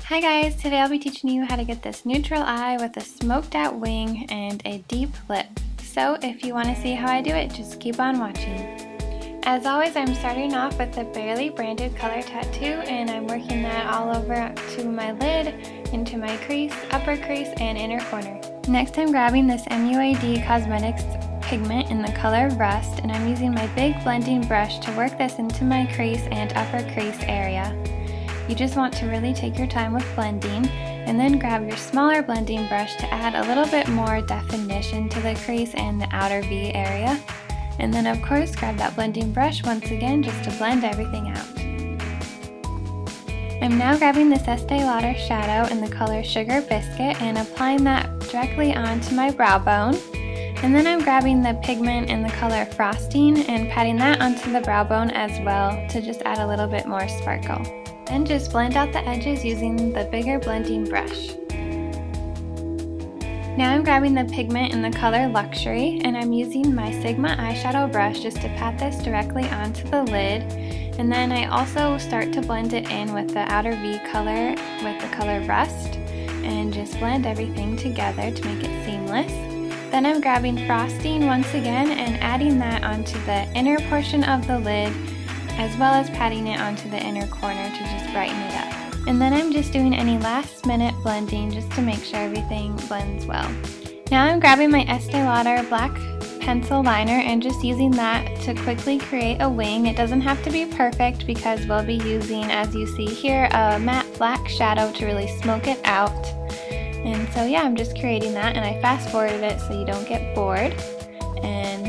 Hi guys, today I'll be teaching you how to get this neutral eye with a smoked out wing and a deep lip. So if you want to see how I do it, just keep on watching. As always, I'm starting off with a barely branded color tattoo, and I'm working that all over to my lid, into my crease, upper crease, and inner corner. Next, I'm grabbing this MUAD Cosmetics pigment in the color Rust, and I'm using my big blending brush to work this into my crease and upper crease area. You just want to really take your time with blending, and then grab your smaller blending brush to add a little bit more definition to the crease and the outer V area. And then of course grab that blending brush once again just to blend everything out. I'm now grabbing this Estee Lauder shadow in the color Sugar Biscuit and applying that directly onto my brow bone. And then I'm grabbing the pigment in the color Frosting and patting that onto the brow bone as well to just add a little bit more sparkle. Then just blend out the edges using the bigger blending brush. Now I'm grabbing the pigment in the color Luxury, and I'm using my Sigma eyeshadow brush just to pat this directly onto the lid. And then I also start to blend it in with the outer V color with the color Rust, and just blend everything together to make it seamless. Then I'm grabbing Frosting once again and adding that onto the inner portion of the lid, as well as patting it onto the inner corner to just brighten it up. And then I'm just doing any last minute blending just to make sure everything blends well. Now I'm grabbing my Estee Lauder black pencil liner and just using that to quickly create a wing. It doesn't have to be perfect because we'll be using, as you see here, a matte black shadow to really smoke it out. And so yeah, I'm just creating that, and I fast forwarded it so you don't get bored. And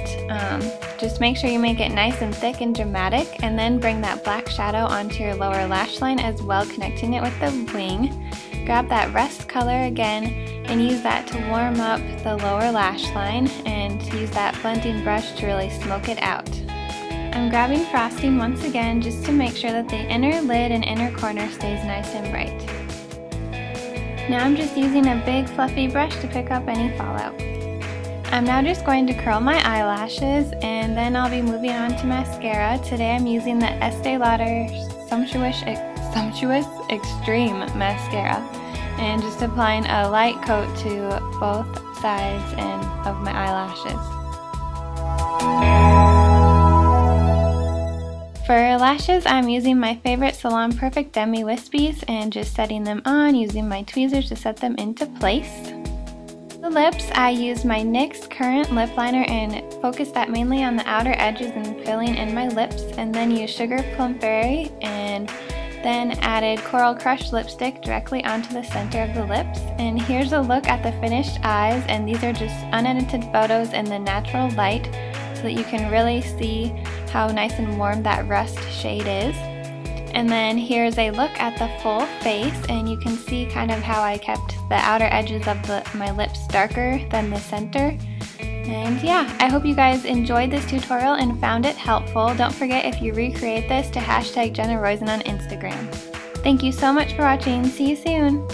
just make sure you make it nice and thick and dramatic, and then bring that black shadow onto your lower lash line as well, connecting it with the wing. Grab that Rust color again and use that to warm up the lower lash line, and use that blending brush to really smoke it out. I'm grabbing Frosting once again just to make sure that the inner lid and inner corner stays nice and bright. Now I'm just using a big fluffy brush to pick up any fallout. I'm now just going to curl my eyelashes, and then I'll be moving on to mascara. Today I'm using the Estee Lauder Sumptuous Extreme Mascara, and just applying a light coat to both sides of my eyelashes. For lashes, I'm using my favorite Salon Perfect Demi Wispies and just setting them on using my tweezers to set them into place. For lips, I used my NYX Currant lip liner and focused that mainly on the outer edges and filling in my lips, and then used Sugar Plum Fairy and then added Coral Crush lipstick directly onto the center of the lips. And here's a look at the finished eyes, and these are just unedited photos in the natural light so that you can really see how nice and warm that Rust shade is. And then here's a look at the full face, and you can see kind of how I kept the outer edges of my lips darker than the center. And yeah, I hope you guys enjoyed this tutorial and found it helpful. Don't forget, if you recreate this, to hashtag jennaroisen on Instagram. Thank you so much for watching. See you soon!